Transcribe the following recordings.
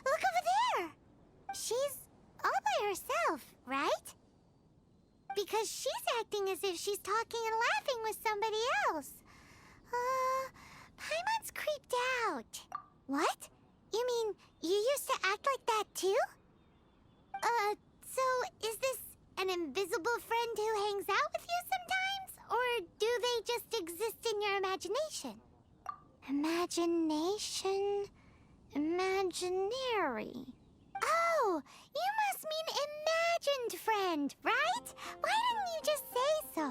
look over there! She's all by herself, right? Because she's acting as if she's talking and laughing with somebody else. Paimon's creeped out. What? You mean you used to act like that too? So is this an invisible friend who hangs out with you sometimes? Or do they just exist in your imagination? Imagination... imaginary... Oh, you must mean imagined friend, right? Why didn't you just say so?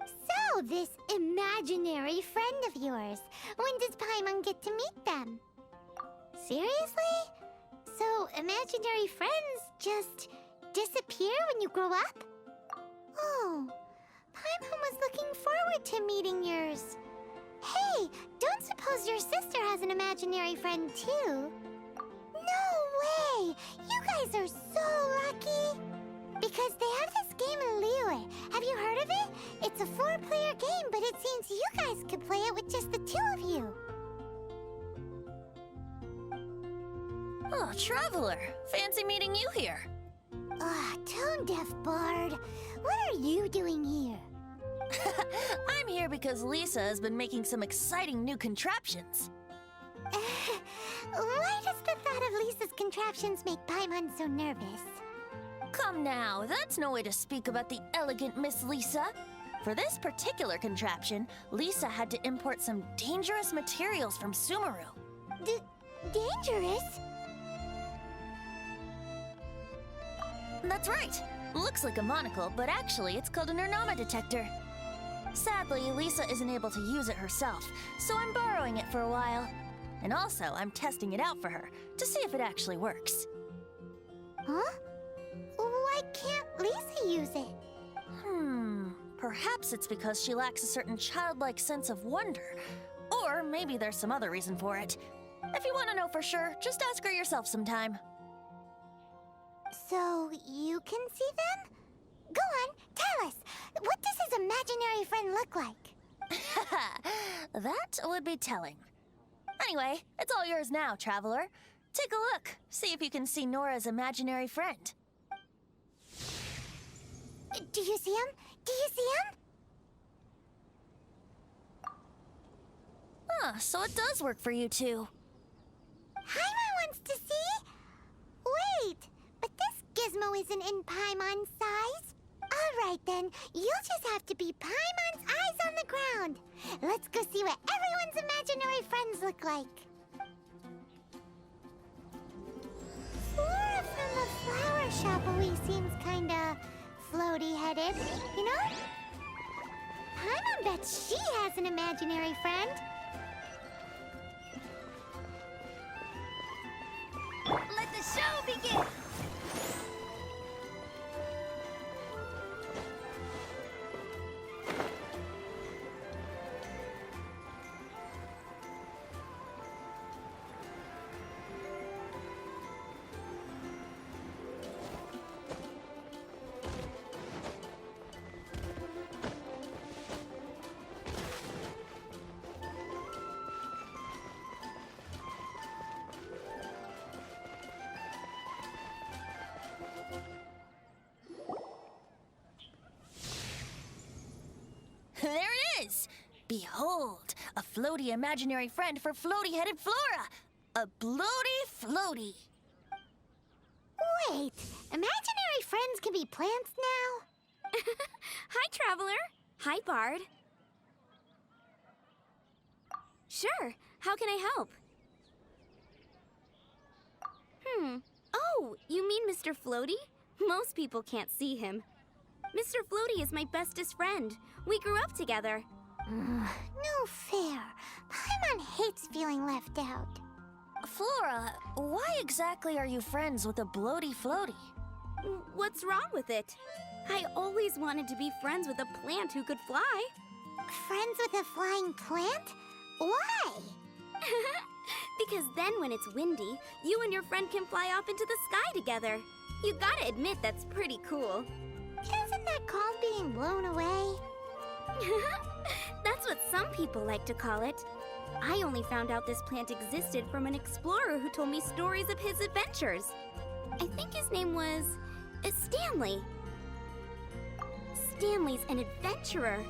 So, this imaginary friend of yours, when does Paimon get to meet them? Seriously? So, imaginary friends just disappear when you grow up? Oh, Paimon was looking forward to meeting yours. Hey, don't suppose your sister has an imaginary friend too? No way! You guys are so lucky! Because they have this game in Liyue. Have you heard of it? It's a 4-player game, but it seems you guys could play it with just the 2 of you. Oh, Traveler! Fancy meeting you here. Tone-deaf bard. What are you doing here? I'm here because Lisa has been making some exciting new contraptions. Why does the thought of Lisa's contraptions make Paimon so nervous? Come now, that's no way to speak about the elegant Miss Lisa. For this particular contraption, Lisa had to import some dangerous materials from Sumeru. Dangerous? That's right. Looks like a monocle, but actually it's called an Ernama detector. Sadly, Lisa isn't able to use it herself, so I'm borrowing it for a while. And also, I'm testing it out for her, to see if it actually works. Huh? Why can't Lisa use it? Perhaps it's because she lacks a certain childlike sense of wonder. Or maybe there's some other reason for it. If you want to know for sure, just ask her yourself sometime. So, you can see them? Go on, tell us. What does his imaginary friend look like? That would be telling. Anyway, it's all yours now, Traveler. Take a look. See if you can see Nora's imaginary friend. Do you see him? Do you see him? So it does work for you two. Paimon wants to see? Wait, but this gizmo isn't in Paimon's size. All right then, you'll just have to be Paimon's eyes on the ground. Let's go see what everyone's imaginary friends look like. Flora from the flower shop always seems kinda floaty-headed, you know? Paimon bets she has an imaginary friend. Let the show begin! There it is! Behold, a floaty imaginary friend for floaty-headed Flora! A bloaty floaty! Wait, imaginary friends can be plants now? Hi, Traveler. Hi, Bard. Sure, how can I help? Oh, you mean Mr. Floaty? Most people can't see him. Mr. Floaty is my bestest friend. We grew up together. No fair. Paimon hates feeling left out. Flora, why exactly are you friends with a bloaty floaty? What's wrong with it? I always wanted to be friends with a plant who could fly. Friends with a flying plant? Why? Because then when it's windy, you and your friend can fly off into the sky together. You gotta admit that's pretty cool. Isn't that called being blown away? That's what some people like to call it. I only found out this plant existed from an explorer who told me stories of his adventures. I think his name was Stanley. Stanley's an adventurer.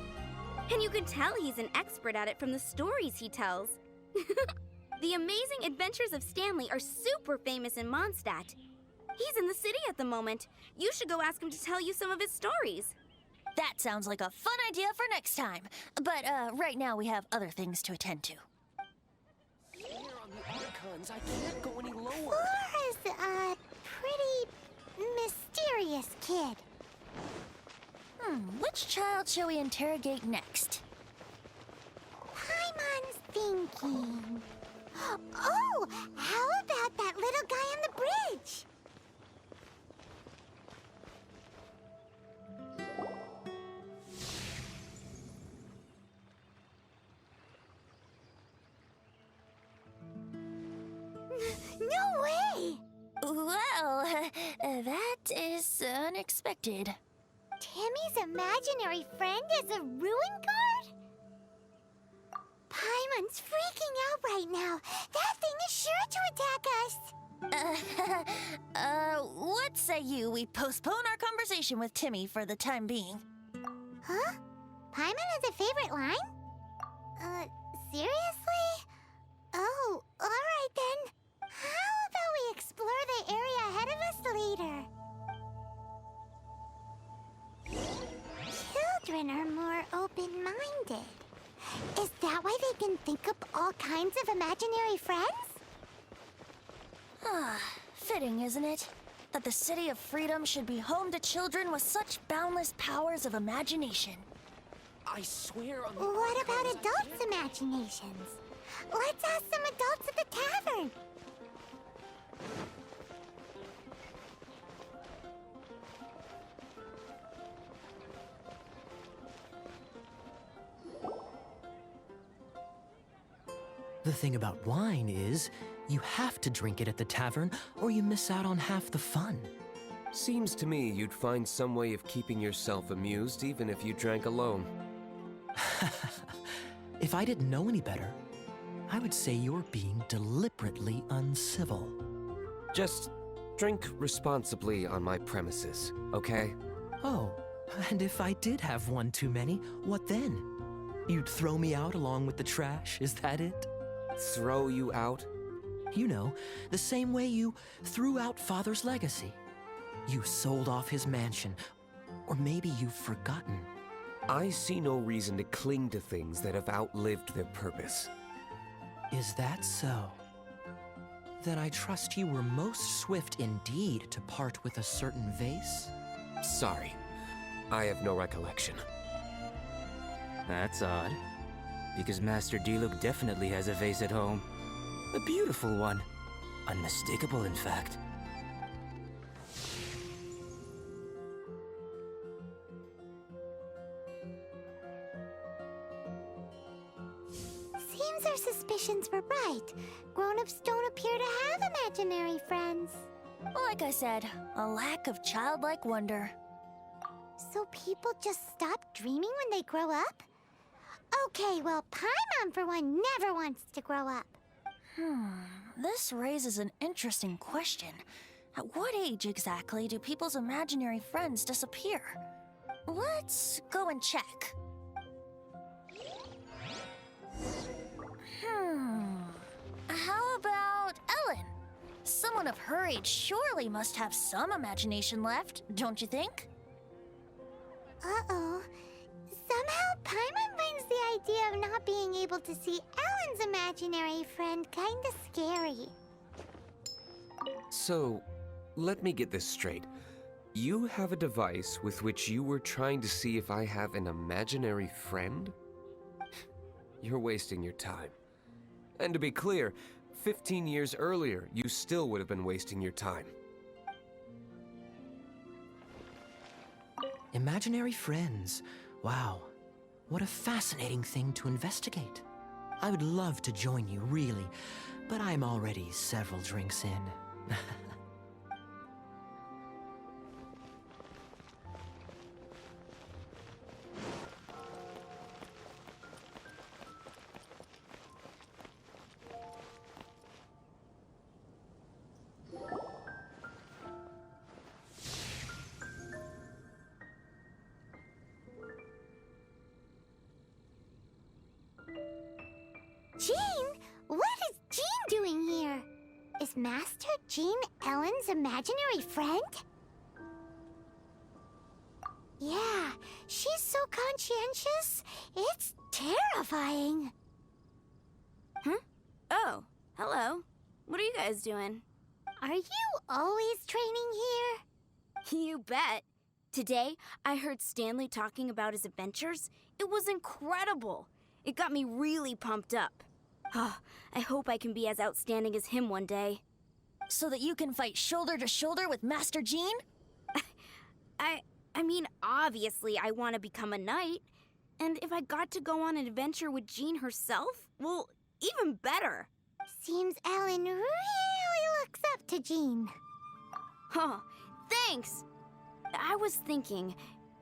And you can tell he's an expert at it from the stories he tells. The amazing adventures of Stanley are super famous in Mondstadt. He's in the city at the moment. You should go ask him to tell you some of his stories. That sounds like a fun idea for next time. But right now we have other things to attend to. Here on the Archons, I can't go any lower. Flora's a pretty mysterious kid. Which child shall we interrogate next? Paimon's thinking. Oh, how about that little guy on the bridge? No way! Well, that is unexpected. Timmy's imaginary friend is a ruin guard? Paimon's freaking out right now. That thing is sure to attack us. What say you we postpone our conversation with Timmy for the time being? Huh? Paimon has a favorite line? Seriously? Oh, alright then. How about we explore the area ahead of us later? Children are more open-minded. Is that why they can think up all kinds of imaginary friends? Fitting, isn't it? That the City of Freedom should be home to children with such boundless powers of imagination. I swear on the What about Archons, I adults' imaginations? Let's ask some adults at the tavern. The thing about wine is, you have to drink it at the tavern, or you miss out on half the fun. Seems to me you'd find some way of keeping yourself amused even if you drank alone. If I didn't know any better, I would say you're being deliberately uncivil. Just drink responsibly on my premises, okay? Oh, and if I did have one too many, what then? You'd throw me out along with the trash, is that it? Throw you out? You know, the same way you threw out Father's legacy. You sold off his mansion, or maybe you've forgotten. I see no reason to cling to things that have outlived their purpose. Is that so? Then I trust you were most swift indeed to part with a certain vase? Sorry, I have no recollection. That's odd. Because Master Diluc definitely has a vase at home. A beautiful one. Unmistakable, in fact. Seems our suspicions were right. Grown-ups don't appear to have imaginary friends. Like I said, a lack of childlike wonder. So people just stop dreaming when they grow up? Okay, well, Paimon, for one, never wants to grow up. This raises an interesting question. At what age exactly do people's imaginary friends disappear? Let's go and check. How about Ellen? Someone of her age surely must have some imagination left, don't you think? Uh-oh. Somehow, Paimon finds the idea of not being able to see Ellen's imaginary friend kinda scary. So, let me get this straight. You have a device with which you were trying to see if I have an imaginary friend? You're wasting your time. And to be clear, 15 years earlier, you still would have been wasting your time. Imaginary friends. Wow, what a fascinating thing to investigate. I would love to join you, really, but I'm already several drinks in. Is Master Jean Ellen's imaginary friend? Yeah, she's so conscientious. It's terrifying. Huh? Oh, hello. What are you guys doing? Are you always training here? You bet. Today, I heard Stanley talking about his adventures. It was incredible. It got me really pumped up. I hope I can be as outstanding as him one day. So that you can fight shoulder to shoulder with Master Jean? I mean, obviously I want to become a knight. And if I got to go on an adventure with Jean herself, well, even better. Seems Ellen really looks up to Jean. Oh, thanks. I was thinking,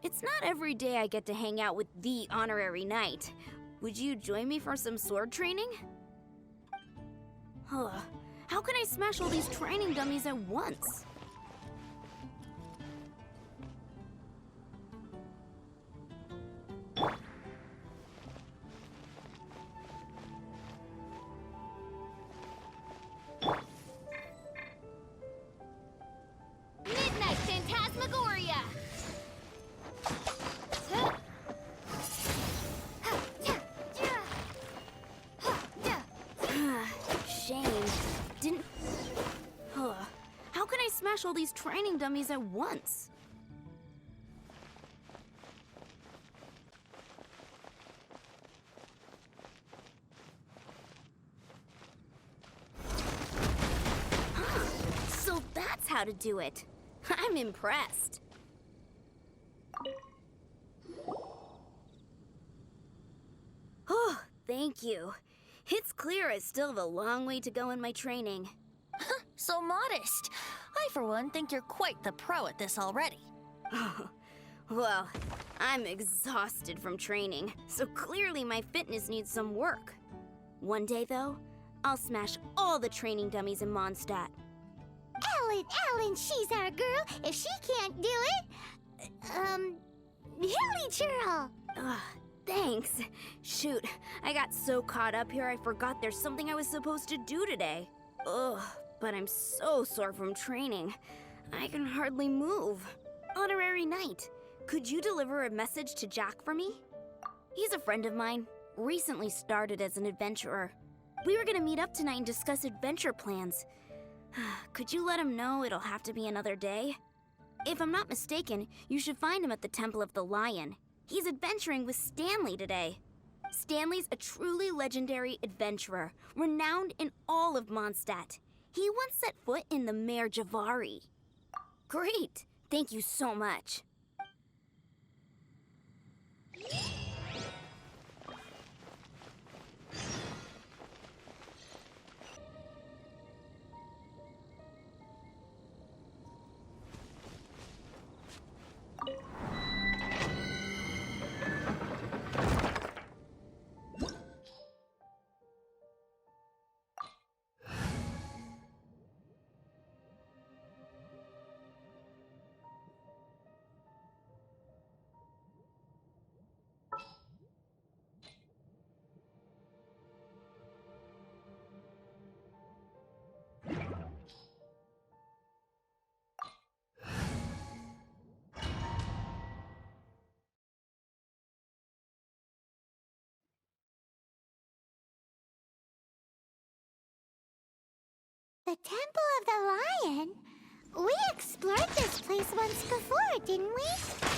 it's not every day I get to hang out with the honorary knight. Would you join me for some sword training? How can I smash all these training dummies at once? Midnight Phantasmagoria! Shame. How can I smash all these training dummies at once? So that's how to do it. I'm impressed. Oh, thank you. It's clear I still have a long way to go in my training. So modest. I, for one, think you're quite the pro at this already. Well, I'm exhausted from training, so clearly my fitness needs some work. One day, though, I'll smash all the training dummies in Mondstadt. Ellen, she's our girl. If she can't do it, Hilly Churl. Thanks. Shoot, I got so caught up here I forgot there's something I was supposed to do today. Ugh, but I'm so sore from training. I can hardly move. Honorary Knight, could you deliver a message to Jack for me? He's a friend of mine, recently started as an adventurer. We were gonna meet up tonight and discuss adventure plans. Could you let him know it'll have to be another day? If I'm not mistaken, you should find him at the Temple of the Lion. He's adventuring with Stanley today. Stanley's a truly legendary adventurer, renowned in all of Mondstadt. He once set foot in the Mare Javari. Great! Thank you so much. The Temple of the Lion? We explored this place once before, didn't we?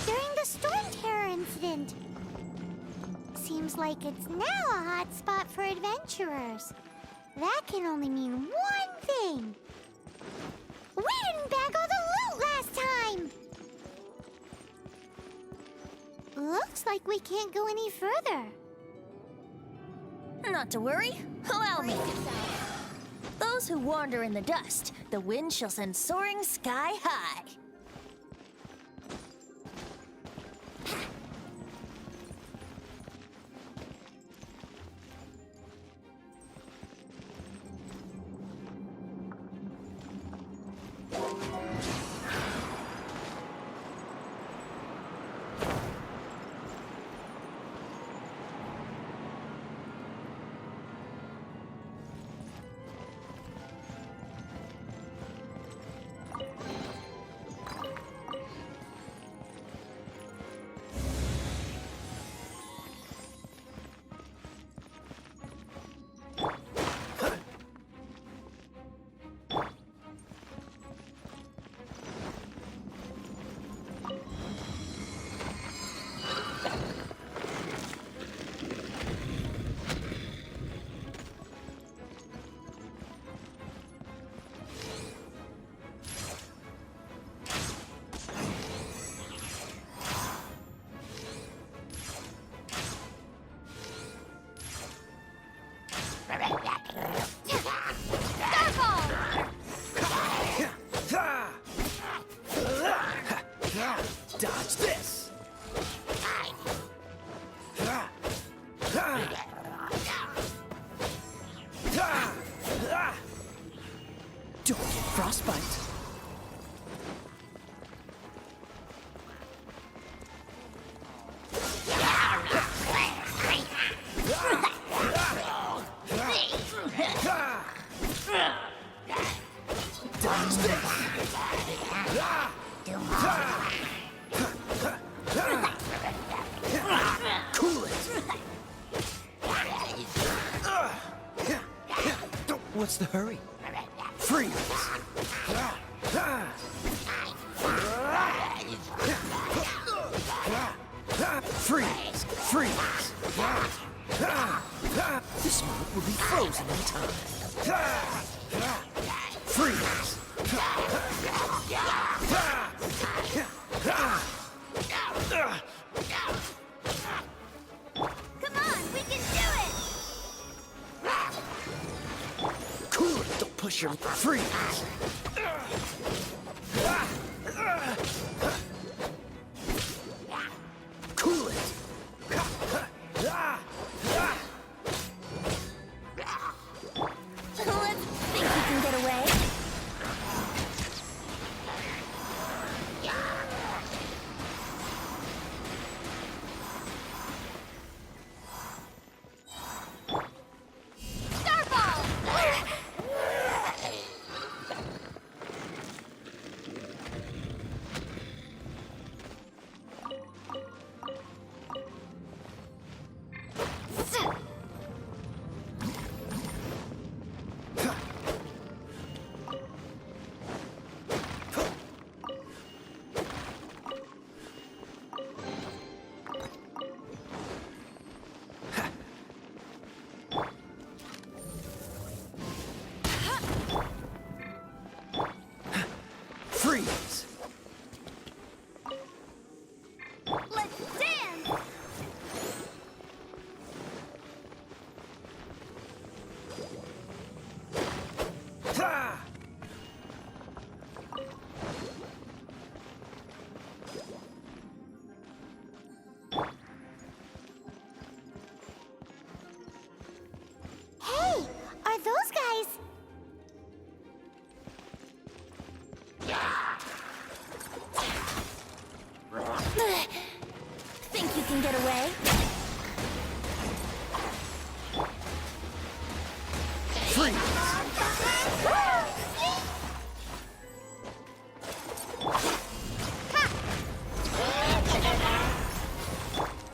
During the Storm Terror incident. Seems like it's now a hot spot for adventurers. That can only mean one thing. We didn't bag all the loot last time! Looks like we can't go any further. Not to worry. Allow me. Those who wander in the dust, the wind shall send soaring sky high. Don't get frostbite. Cool it. What's the hurry? Freeze! Freeze! Freeze! This moment will be frozen in time. Freeze! Come on, we can do it! Cool it! Don't push your... Freeze! Cool it! Let's think you can get away. Freeze! Let's dance! Ha! Hey, are those guys... Think you can get away?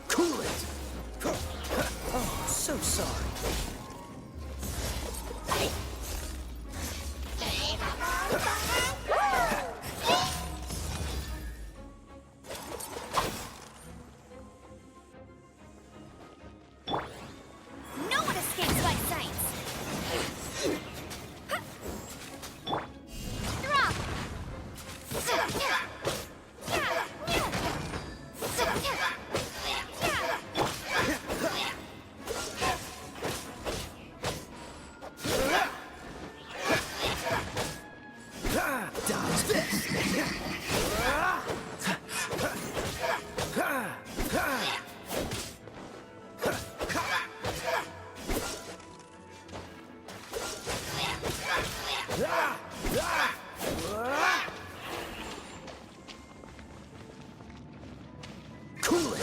Cool it! Oh, so sorry. No one escapes my sights! Drop! Dodge this! Cool it!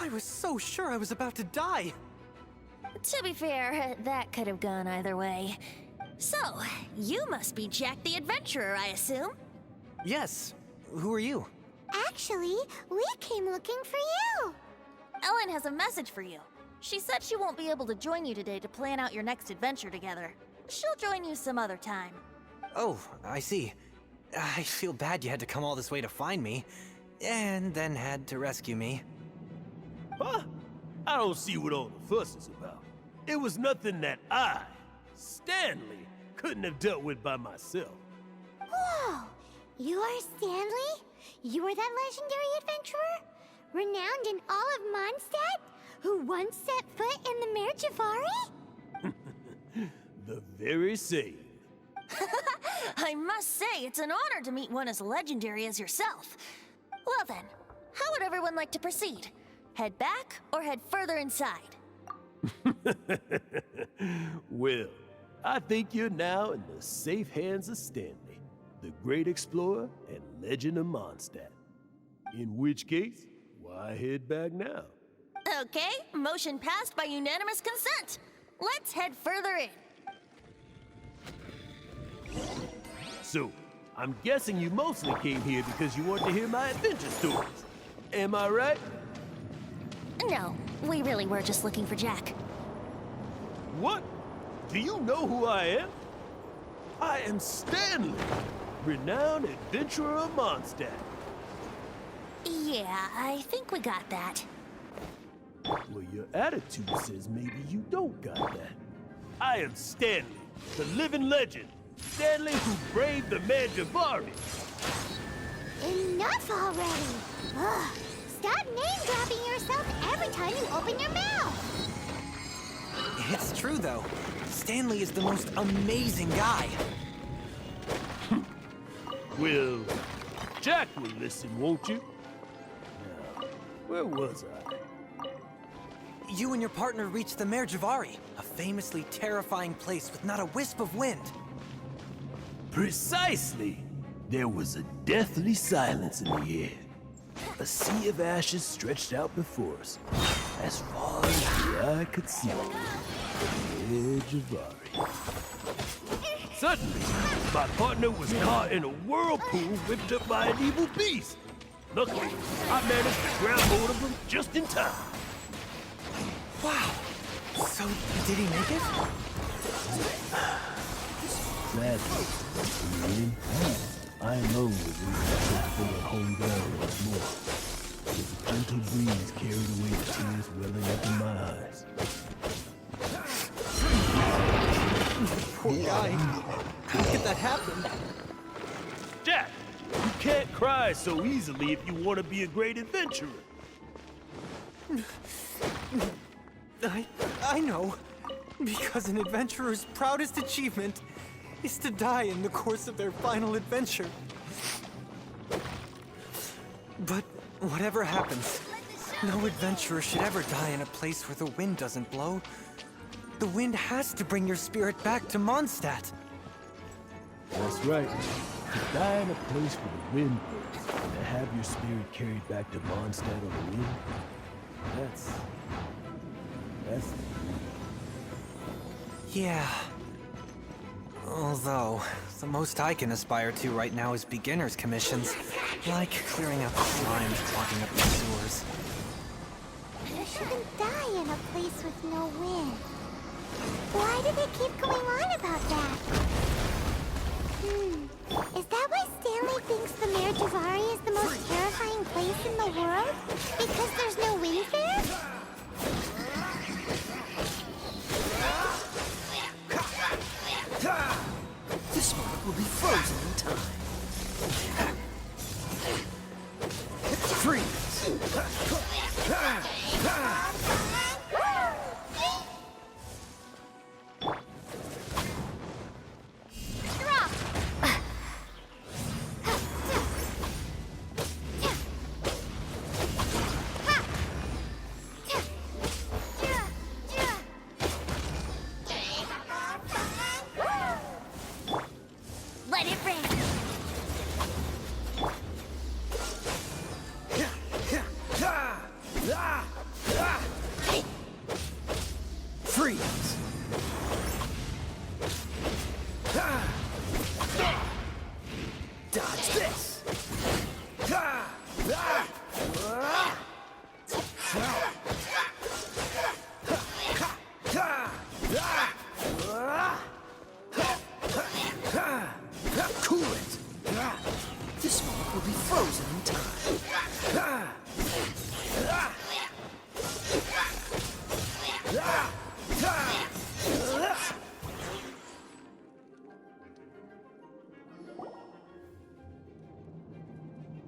I was so sure I was about to die. To be fair, that could have gone either way. So, you must be Jack the Adventurer, I assume? Yes. Who are you? Actually, we came looking for you. Ellen has a message for you. She said she won't be able to join you today to plan out your next adventure together. She'll join you some other time. Oh, I see. I feel bad you had to come all this way to find me, and then had to rescue me. Huh? I don't see what all the fuss is about. It was nothing that I, Stanley, couldn't have dealt with by myself. Whoa! You are Stanley? You are that legendary adventurer? Renowned in all of Mondstadt? Who once set foot in the Mare Javari? The very same. I must say, it's an honor to meet one as legendary as yourself. Well then, how would everyone like to proceed? Head back or head further inside? Well, I think you're now in the safe hands of Stanley, the great explorer and legend of Mondstadt. In which case, why head back now? Okay, motion passed by unanimous consent. Let's head further in. So, I'm guessing you mostly came here because you want to hear my adventure stories. Am I right? No, we really were just looking for Jack. What? Do you know who I am? I am Stanley, renowned adventurer of Mondstadt. Yeah, I think we got that. Well, your attitude says maybe you don't got that. I am Stanley, the living legend. Stanley who braved the Mare Javari. Enough already! Ugh. Stop name-dropping yourself every time you open your mouth! It's true, though. Stanley is the most amazing guy. Well, Jack will listen, won't you? Now, where was I? You and your partner reached the Mare Javari, a famously terrifying place with not a wisp of wind. Precisely! There was a deathly silence in the air. A sea of ashes stretched out before us, as far as the eye could see. The Mare Javari. Suddenly, my partner was caught in a whirlpool whipped up by an evil beast. Luckily, I managed to grab hold of him just in time. Wow. So, did he make it? Sadly, in the end, I alone was able to set foot on home ground once more. With a gentle breeze carried away the tears welling up in my eyes. Poor guy. How did that happen? Jack, you can't cry so easily if you want to be a great adventurer. I know. Because an adventurer's proudest achievement is to die in the course of their final adventure. But whatever happens, no adventurer should ever die in a place where the wind doesn't blow. The wind has to bring your spirit back to Mondstadt. That's right. To die in a place where the wind blows, and to have your spirit carried back to Mondstadt on the wind, that's Yeah. Although, the most I can aspire to right now is beginner's commissions, like clearing out the slime clogging up the sewers. You shouldn't die in a place with no wind. Why do they keep going on about that? Is that why Stanley thinks the Mare Javari is the most terrifying place in the world? Because there's no wind there? This moment will be frozen in time. Freeze! Let it rain!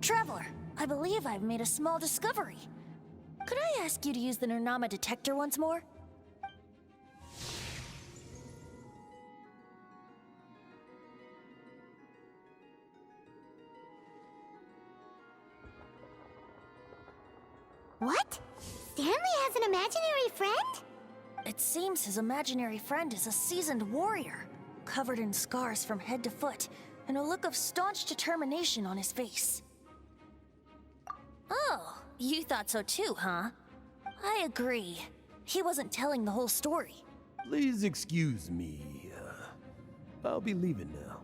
Traveler, I believe I've made a small discovery. Could I ask you to use the Nernama detector once more? What? Stanley has an imaginary friend? It seems his imaginary friend is a seasoned warrior, covered in scars from head to foot, and a look of staunch determination on his face. Oh, you thought so too, huh? I agree. He wasn't telling the whole story. Please excuse me. I'll be leaving now.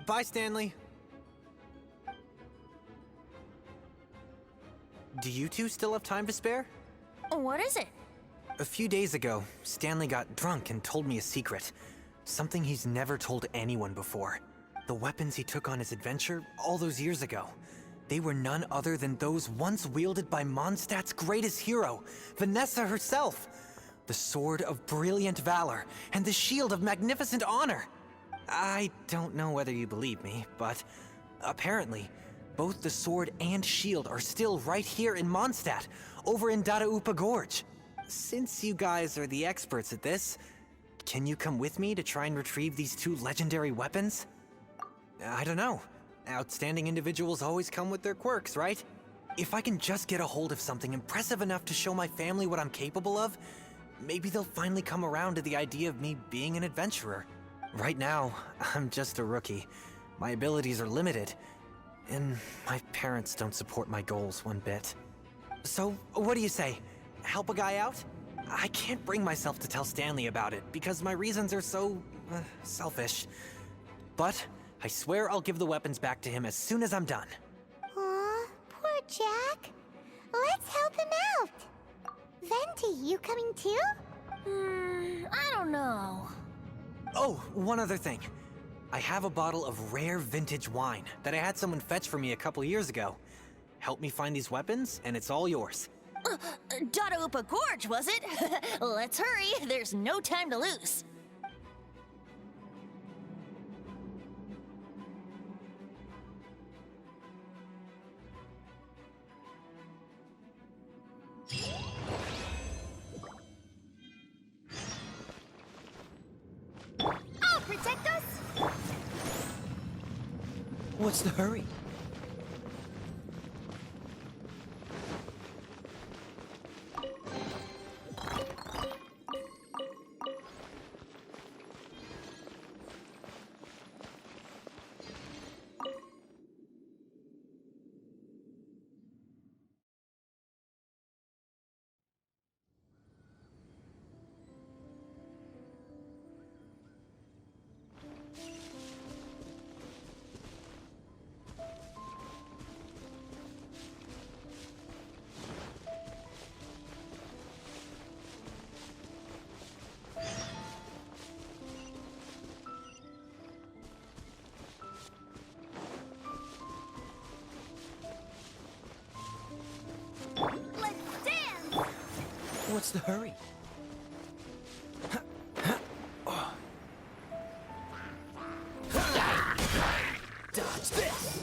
Bye, Stanley. Do you two still have time to spare? What is it? A few days ago, Stanley got drunk and told me a secret. Something he's never told anyone before. The weapons he took on his adventure all those years ago. They were none other than those once wielded by Mondstadt's greatest hero, Vanessa herself. The Sword of Brilliant Valor and the Shield of Magnificent Honor. I don't know whether you believe me, but apparently, both the sword and shield are still right here in Mondstadt, over in Dadaupa Gorge. Since you guys are the experts at this, can you come with me to try and retrieve these two legendary weapons? I don't know. Outstanding individuals always come with their quirks, right? If I can just get a hold of something impressive enough to show my family what I'm capable of, maybe they'll finally come around to the idea of me being an adventurer. Right now, I'm just a rookie. My abilities are limited, and my parents don't support my goals one bit. So, what do you say? Help a guy out? I can't bring myself to tell Stanley about it because my reasons are so selfish. But I swear I'll give the weapons back to him as soon as I'm done. Aw, poor Jack. Let's help him out. Venti, you coming too? I don't know. Oh, one other thing. I have a bottle of rare vintage wine that I had someone fetch for me a couple years ago. Help me find these weapons, and it's all yours. Dadaupa Gorge, was it? Let's hurry, there's no time to lose. I'll protect us! What's the hurry? What's the hurry? Dodge this!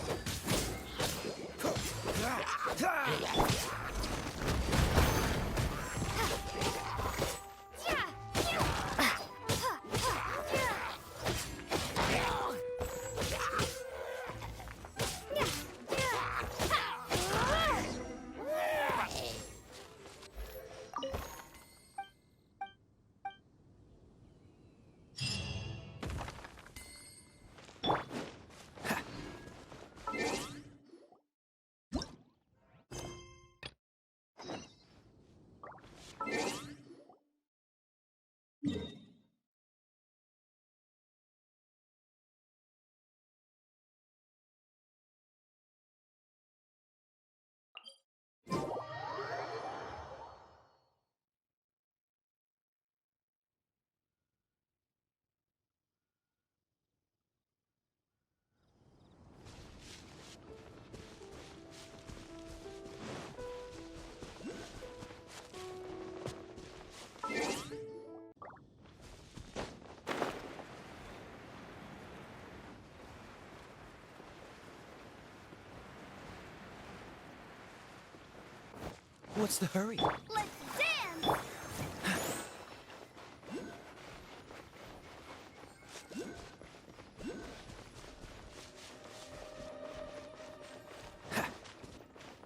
What's the hurry? Let's dance!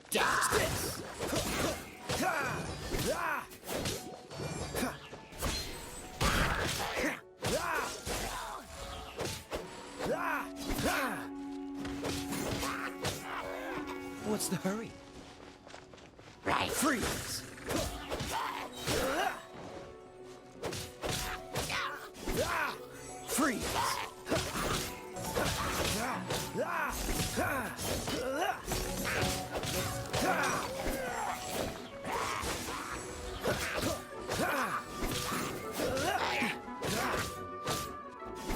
Dodge this! What's the hurry? Right. Freeze! Freeze!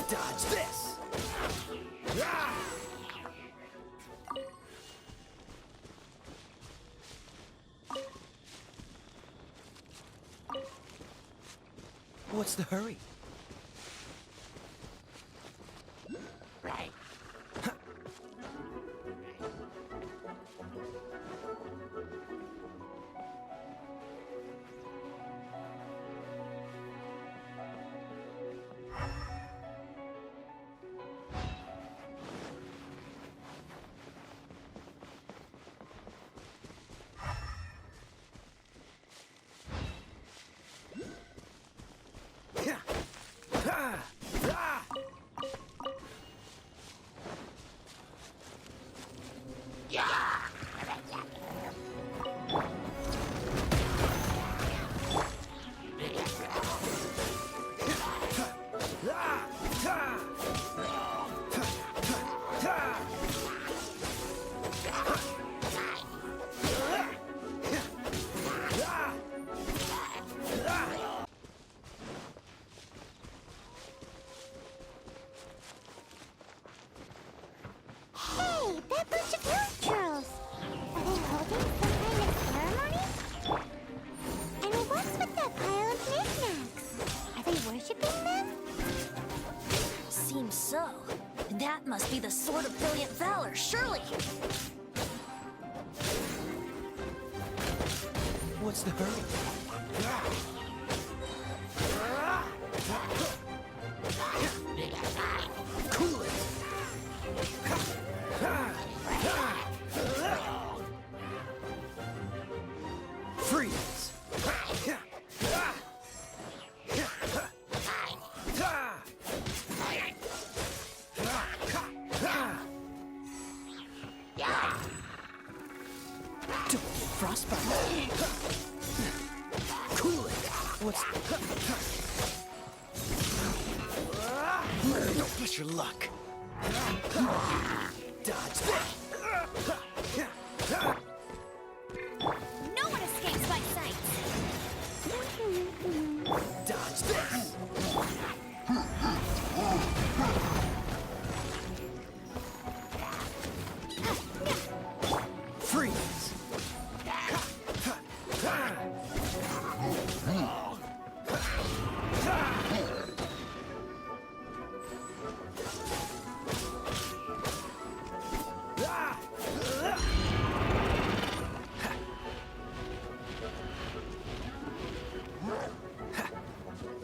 Dodge this! What's the hurry? Right. Hey, that bunch of hilly trolls! Are they holding some kind of ceremony? And what's with that pile of knickknacks? Are they worshipping them? Seems so. That must be the Sword of Brilliant Valor, surely! What's the hurry? Cool it! Freeze! Don't get frostbite. Cool it! What's... Don't push your luck. Dodge that! No one escapes my sight! Dodge this! Freeze!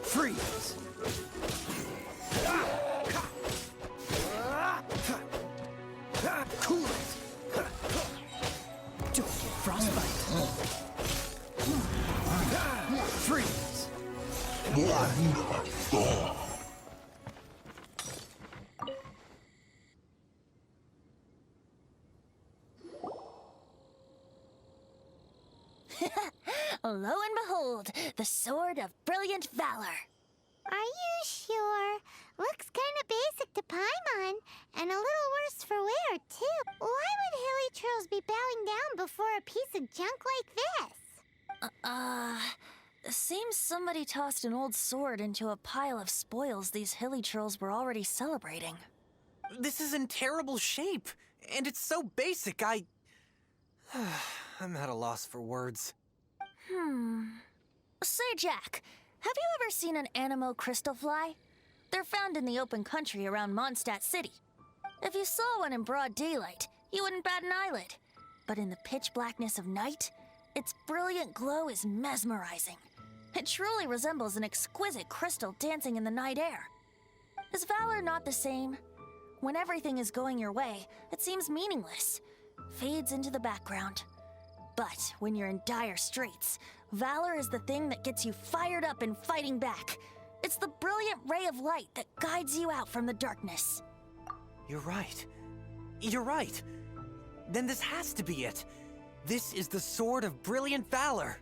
Freeze! Cool it! Don't get frostbite. Freeze! Lo and behold, the Sword of Brilliant Valor. Are you sure? Looks kinda basic to Paimon, and a little worse for wear, too. Why would hilly trolls be bowing down before a piece of junk like this? Seems somebody tossed an old sword into a pile of spoils these hilly trolls were already celebrating. This is in terrible shape, and it's so basic, I'm at a loss for words. Say, Jack, have you ever seen an Animo crystal fly? They're found in the open country around Mondstadt City. If you saw one in broad daylight, you wouldn't bat an eyelid. But in the pitch blackness of night, Its brilliant glow is mesmerizing. It truly resembles an exquisite crystal dancing in the night air. Is valor not the same? When everything is going your way, it seems meaningless, fades into the background. But when you're in dire straits, valor is the thing that gets you fired up and fighting back. It's the brilliant ray of light that guides you out from the darkness. You're right. You're right. Then this has to be it. This is the Sword of Brilliant Valor.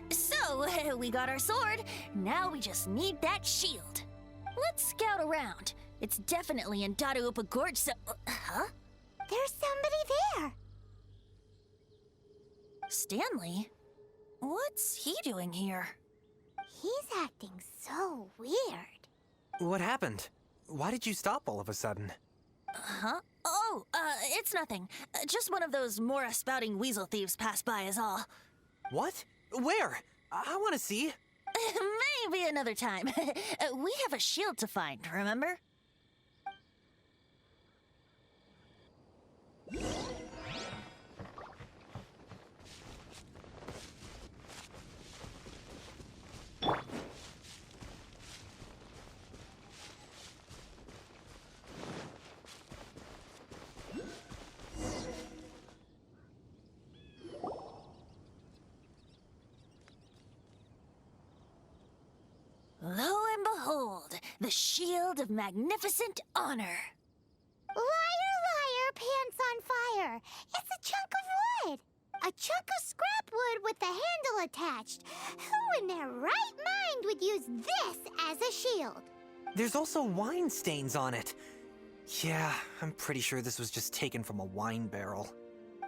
So, we got our sword. Now we just need that shield. Let's scout around. It's definitely in Dadaupa Gorge, so... Huh? There's somebody there. Stanley? What's he doing here? He's acting so weird. What happened? Why did you stop all of a sudden? Huh? Oh, it's nothing. Just one of those Mora-spouting weasel thieves passed by is all. What? Where? I want to see. Maybe another time. We have a shield to find, remember? Lo and behold, the shield of magnificent honor. Liar, liar, pants on fire. It's a chunk of wood. A chunk of scrap wood with the handle attached. Who in their right mind would use this as a shield? There's also wine stains on it. Yeah, I'm pretty sure this was just taken from a wine barrel.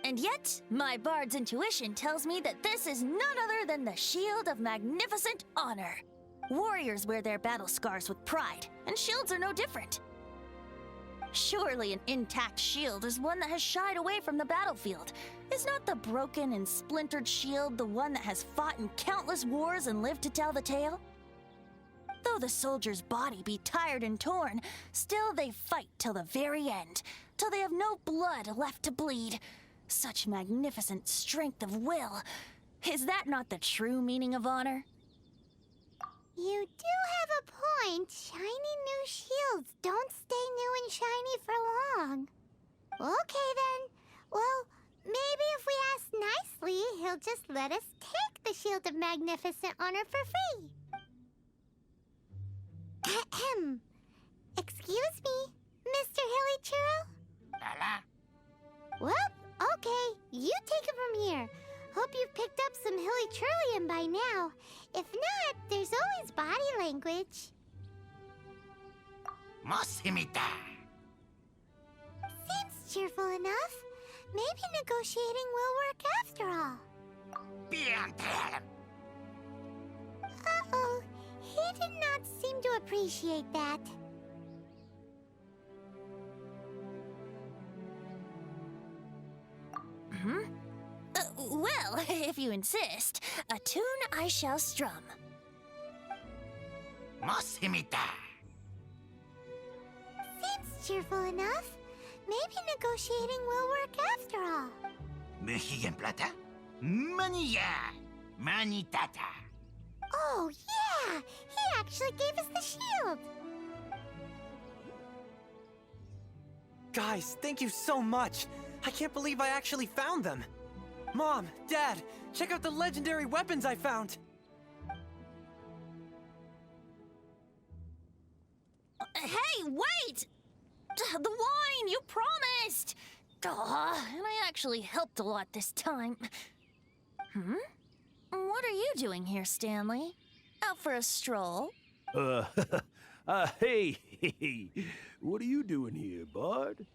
And yet, my bard's intuition tells me that this is none other than the shield of magnificent honor. Warriors wear their battle scars with pride, and shields are no different. Surely an intact shield is one that has shied away from the battlefield. Is not the broken and splintered shield the one that has fought in countless wars and lived to tell the tale? Though the soldier's body be tired and torn, still they fight till the very end, till they have no blood left to bleed. Such magnificent strength of will. Is that not the true meaning of honor? You do have a point. Shiny new shields don't stay new and shiny for long. Okay then. Well, maybe if we ask nicely, he'll just let us take the Shield of Magnificent Honor for free. Ahem. Excuse me, Mr. Hilly Churro? Well, okay. You take it from here. Hope you've picked up some Hilly Churlian by now. If not, there's always body language. Seems cheerful enough. Maybe negotiating will work after all. Uh-oh. He did not seem to appreciate that. Well, if you insist, a tune I shall strum. Seems cheerful enough. Maybe negotiating will work after all. Oh, yeah! He actually gave us the shield! Guys, thank you so much. I can't believe I actually found them. Mom, Dad, check out the legendary weapons I found. Hey, wait! The wine, you promised! And I actually helped a lot this time. What are you doing here, Stanley? Out for a stroll? Hey, what are you doing here, Bard?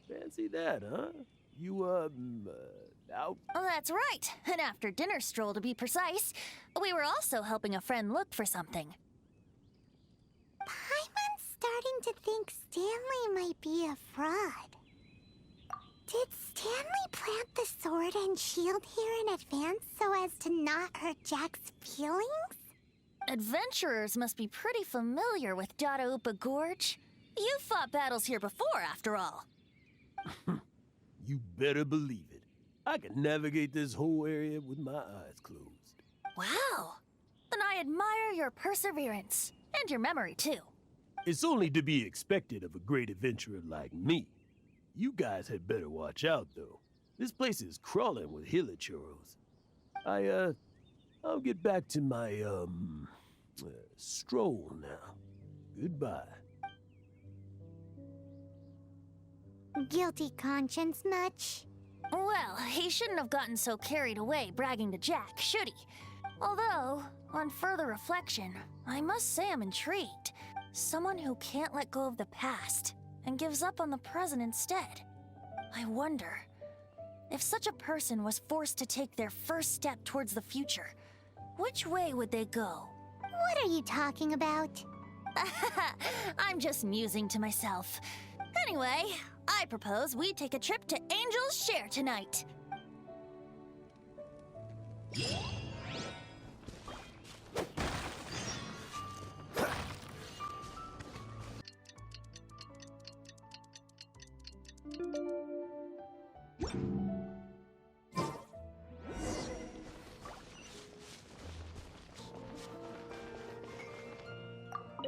Fancy that, huh? You, out? Oh, that's right. An after-dinner stroll, to be precise. We were also helping a friend look for something. Paimon's starting to think Stanley might be a fraud. Did Stanley plant the sword and shield here in advance so as to not hurt Jack's feelings? Adventurers must be pretty familiar with Dadaupa Gorge. You've fought battles here before, after all. You better believe it. I can navigate this whole area with my eyes closed. Wow! Then I admire your perseverance. And your memory, too. It's only to be expected of a great adventurer like me. You guys had better watch out, though. This place is crawling with hilichurros. I'll get back to my, stroll now. Goodbye. Guilty conscience much? Well, he shouldn't have gotten so carried away bragging to Jack, should he? Although, on further reflection, I must say I'm intrigued. Someone who can't let go of the past and gives up on the present instead. I wonder, if such a person was forced to take their first step towards the future, which way would they go? What are you talking about? I'm just musing to myself. Anyway, I propose we take a trip to Angel's Share tonight.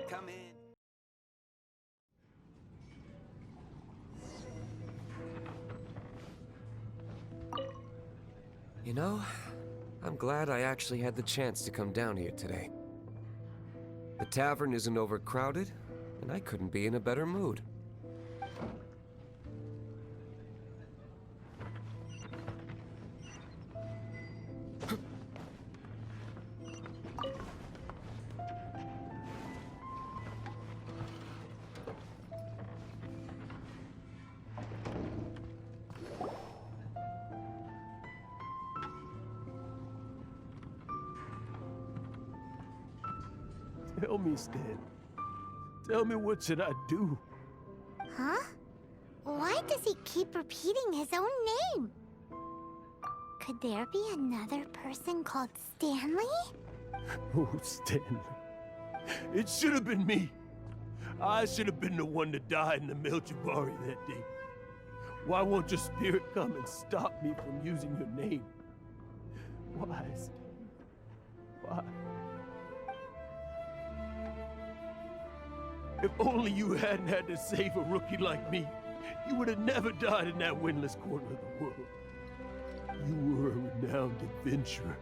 Come in. You know, I'm glad I actually had the chance to come down here today. The tavern isn't overcrowded, and I couldn't be in a better mood. Tell me, Stan. Tell me, what should I do? Huh? Why does he keep repeating his own name? Could there be another person called Stanley? Oh, Stanley. It should have been me. I should have been the one that died in the Melchivari that day. Why won't your spirit come and stop me from using your name? Why, Stanley? Why? If only you hadn't had to save a rookie like me, you would have never died in that windless corner of the world. You were a renowned adventurer,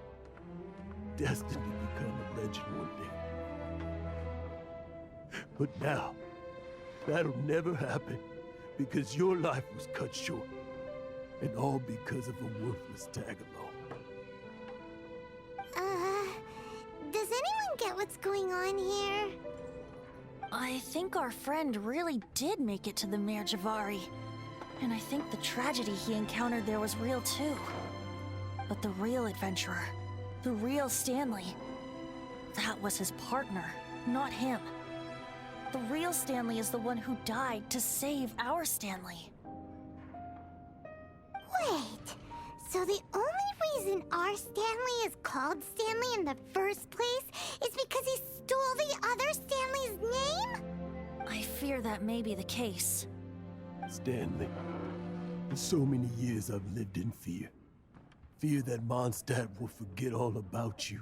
destined to become a legend one day. But now, that'll never happen, because your life was cut short, and all because of a worthless tag-along. Does anyone get what's going on here? I think our friend really did make it to the Mare Javari. And I think the tragedy he encountered there was real too. But the real adventurer, the real Stanley, that was his partner, not him. The real Stanley is the one who died to save our Stanley. Wait, so the only reason our Stanley is called Stanley in the first place is because he stole the other Stanley's name? I fear that may be the case. Stanley, for so many years I've lived in fear. Fear that Mondstadt will forget all about you.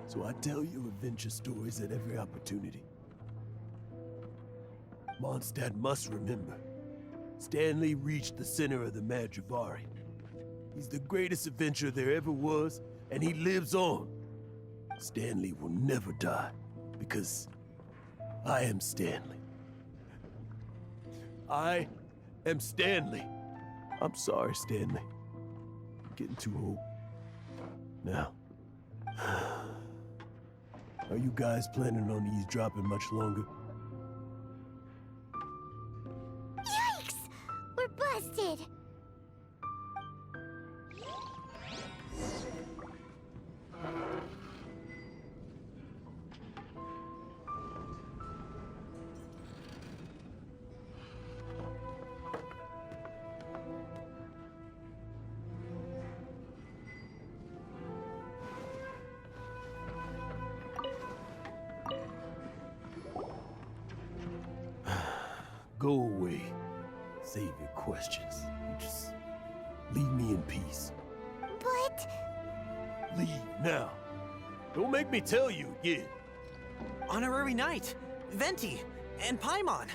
So I tell you adventure stories at every opportunity. Mondstadt must remember. Stanley reached the center of the Madrivari. He's the greatest adventurer there ever was, and he lives on. Stanley will never die, because I am Stanley. I am Stanley. I'm sorry, Stanley. I'm getting too old. Now, are you guys planning on eavesdropping much longer? Yikes! We're busted! Go away. Save your questions. You just Leave me in peace. But... Leave now. Don't make me tell you again. Honorary Knight, Venti, and Paimon.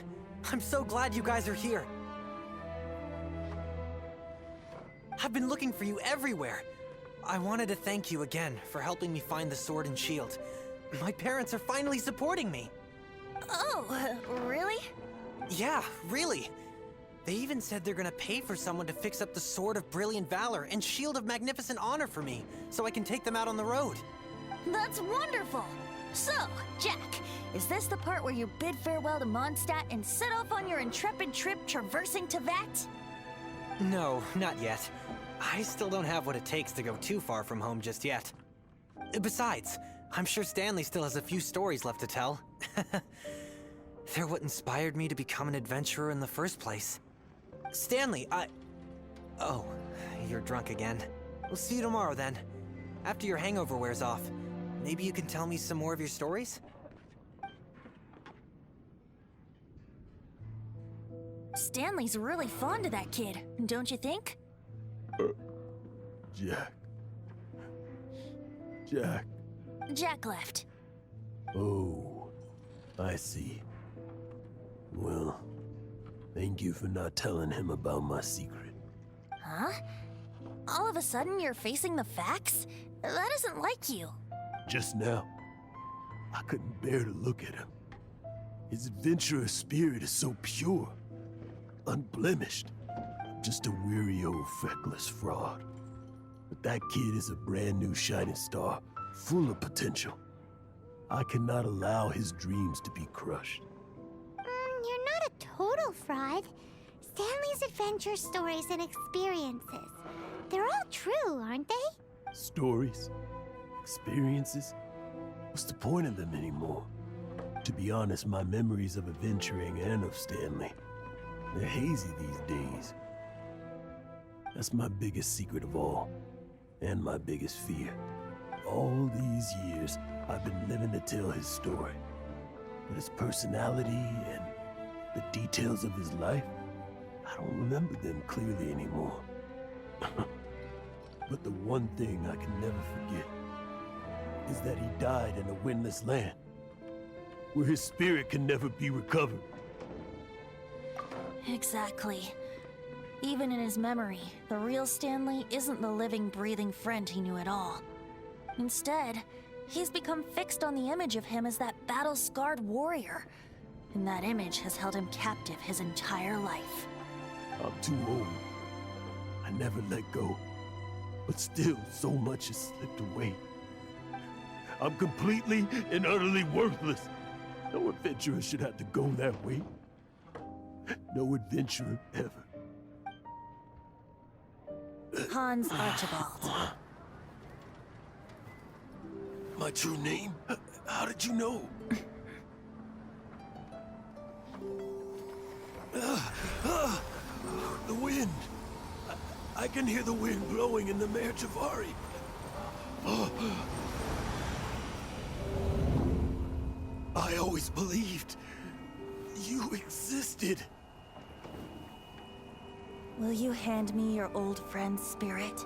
I'm so glad you guys are here. I've been looking for you everywhere. I wanted to thank you again for helping me find the sword and shield. My parents are finally supporting me. Oh, really? Yeah, really. They even said they're gonna pay for someone to fix up the Sword of Brilliant Valor and Shield of Magnificent Honor for me, so I can take them out on the road. That's wonderful! So, Jack, is this the part where you bid farewell to Mondstadt and set off on your intrepid trip traversing Tevat? No, not yet. I still don't have what it takes to go too far from home just yet. Besides, I'm sure Stanley still has a few stories left to tell. They're what inspired me to become an adventurer in the first place. Stanley, Oh, you're drunk again. We'll see you tomorrow then. After your hangover wears off. Maybe you can tell me some more of your stories? Stanley's really fond of that kid, don't you think? Jack. Jack. Jack left. Oh, I see. Well, thank you for not telling him about my secret. Huh? All of a sudden you're facing the facts? That isn't like you. Just now, I couldn't bear to look at him. His adventurous spirit is so pure, unblemished. Just a weary old feckless fraud. But that kid is a brand new shining star, full of potential. I cannot allow his dreams to be crushed. You're not a total fraud. Stanley's adventure stories and experiences. They're all true, aren't they? Stories? Experiences? What's the point of them anymore? To be honest, my memories of adventuring and of Stanley, they're hazy these days. That's my biggest secret of all, and my biggest fear. All these years, I've been living to tell his story. But his personality and the details of his life, I don't remember them clearly anymore. But the one thing I can never forget is that he died in a windless land, where his spirit can never be recovered. Exactly. Even in his memory, the real Stanley isn't the living, breathing friend he knew at all. Instead, he's become fixed on the image of him as that battle-scarred warrior. And that image has held him captive his entire life. I'm too old. I never let go. But still, so much has slipped away. I'm completely and utterly worthless. No adventurer should have to go that way. No adventurer ever. Hans Archibald. My true name? How did you know? The wind. I can hear the wind blowing in the Mare Javari. I always believed you existed. Will you hand me your old friend's spirit?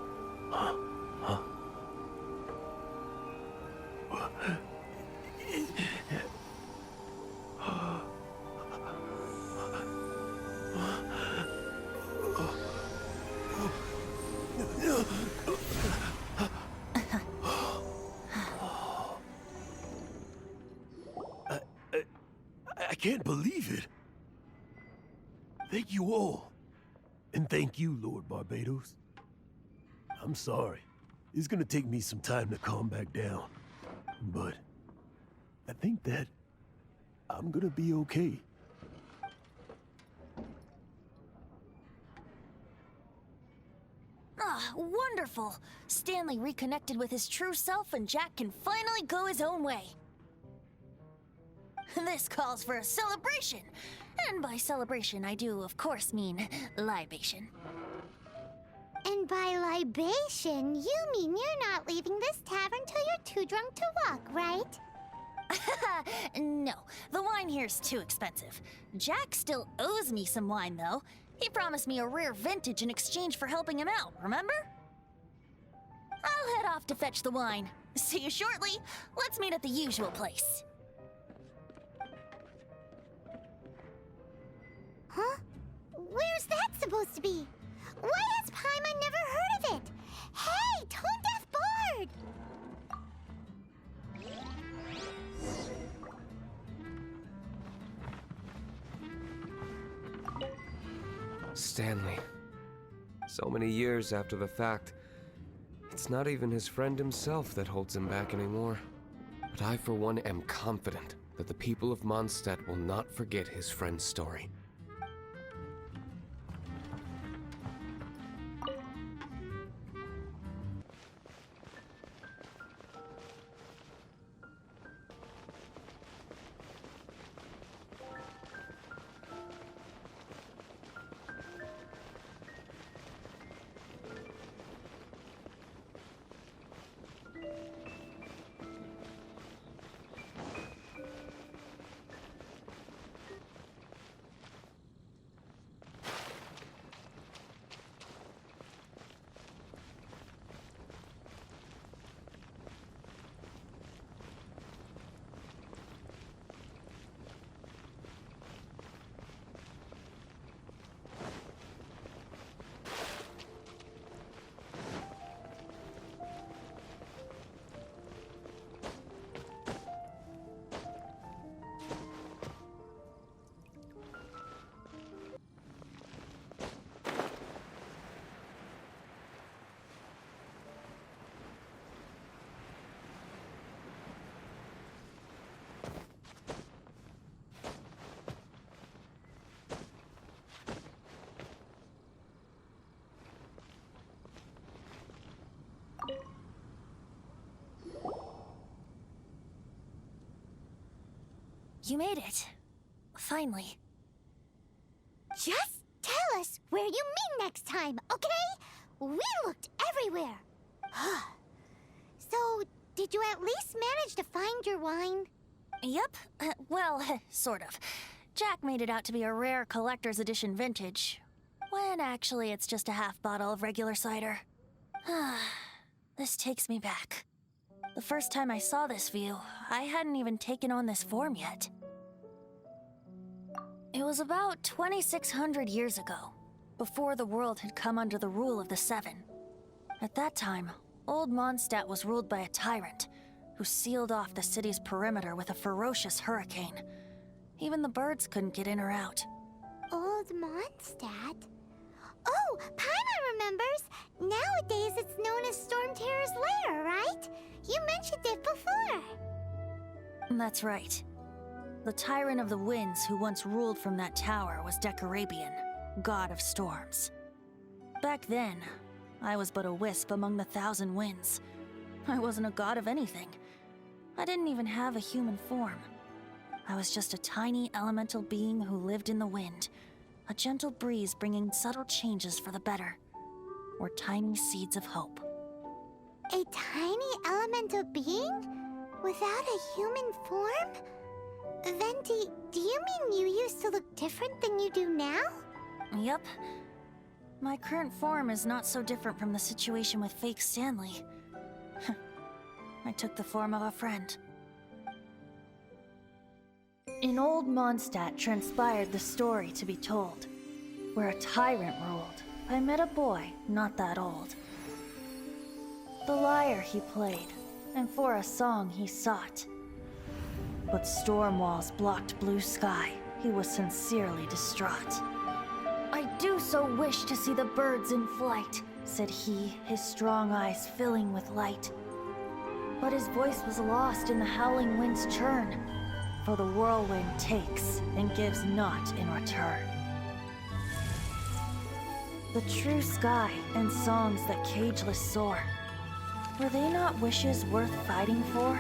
I can't believe it. Thank you all. And thank you, Lord Barbados. I'm sorry. It's gonna take me some time to calm back down. But I think that I'm gonna be okay. Ah, wonderful! Stanley reconnected with his true self and Jack can finally go his own way. This calls for a celebration! And by celebration, I do, of course, mean libation. And by libation, you mean you're not leaving this tavern till you're too drunk to walk, right? No, the wine here's too expensive. Jack still owes me some wine, though. He promised me a rare vintage in exchange for helping him out, remember? I'll head off to fetch the wine. See you shortly. Let's meet at the usual place. Huh? Where's that supposed to be? Why has Paimon never heard of it? Hey, Tone Deaf Bard! Stanley. So many years after the fact, it's not even his friend himself that holds him back anymore. But I, for one, am confident that the people of Mondstadt will not forget his friend's story. You made it. Finally. Just tell us where you meet next time, okay? We looked everywhere. So, did you at least manage to find your wine? Yep. Well, sort of. Jack made it out to be a rare collector's edition vintage, when actually it's just a half bottle of regular cider. This takes me back. The first time I saw this view, I hadn't even taken on this form yet. It was about 2,600 years ago, before the world had come under the rule of the Seven. At that time, Old Mondstadt was ruled by a tyrant, who sealed off the city's perimeter with a ferocious hurricane. Even the birds couldn't get in or out. Old Mondstadt? Oh, Paimon remembers! Nowadays it's known as Storm Terror's lair, right? You mentioned it before. That's right. The Tyrant of the Winds who once ruled from that tower was Decarabian, god of storms. Back then, I was but a wisp among the thousand winds. I wasn't a god of anything. I didn't even have a human form. I was just a tiny elemental being who lived in the wind, a gentle breeze bringing subtle changes for the better, or tiny seeds of hope. A tiny elemental being? Without a human form? Venti, do you mean you used to look different than you do now? Yep. My current form is not so different from the situation with fake Stanley. I took the form of a friend. In Old Mondstadt transpired the story to be told. Where a tyrant ruled, I met a boy not that old. The lyre he played, and for a song he sought. But storm walls blocked blue sky. He was sincerely distraught. I do so wish to see the birds in flight, said he, his strong eyes filling with light. But his voice was lost in the howling wind's churn, for the whirlwind takes and gives not in return. The true sky and songs that cageless soar, were they not wishes worth fighting for?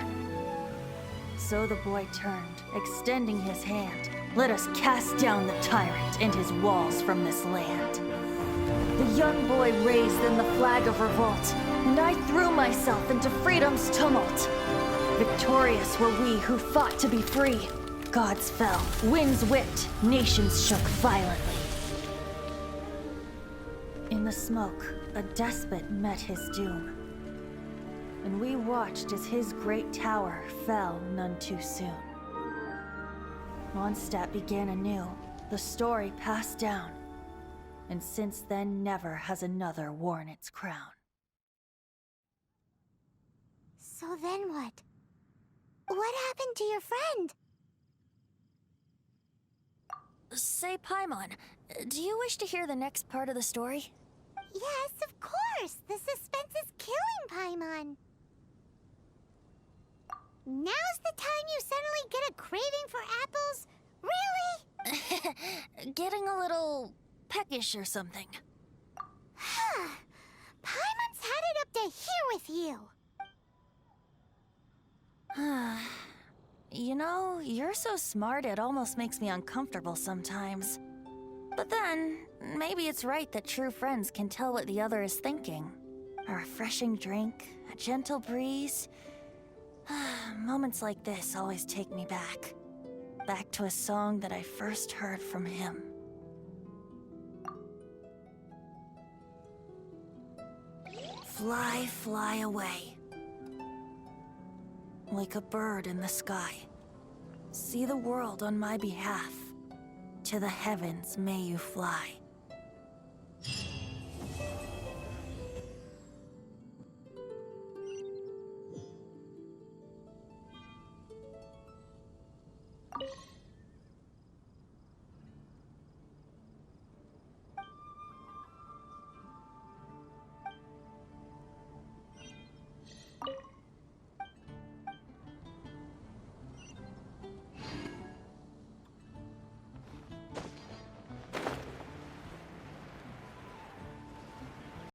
So the boy turned, extending his hand. Let us cast down the tyrant and his walls from this land. The young boy raised then the flag of revolt, and I threw myself into freedom's tumult. Victorious were we who fought to be free. Gods fell, winds whipped, nations shook violently. the smoke, a despot met his doom. And we watched as his great tower fell none too soon. Mondstadt began anew, the story passed down, and since then never has another worn its crown. So then what? What happened to your friend? Say, Paimon, do you wish to hear the next part of the story? Yes, of course! The suspense is killing, Paimon! Now's the time you suddenly get a craving for apples? Really? Getting a little peckish or something. Paimon's had it up to here with you! You know, you're so smart it almost makes me uncomfortable sometimes. But then, maybe it's right that true friends can tell what the other is thinking. A refreshing drink, a gentle breeze. Moments like this always take me back. Back to a song that I first heard from him. Fly, fly away. Like a bird in the sky. See the world on my behalf. To the heavens may you fly.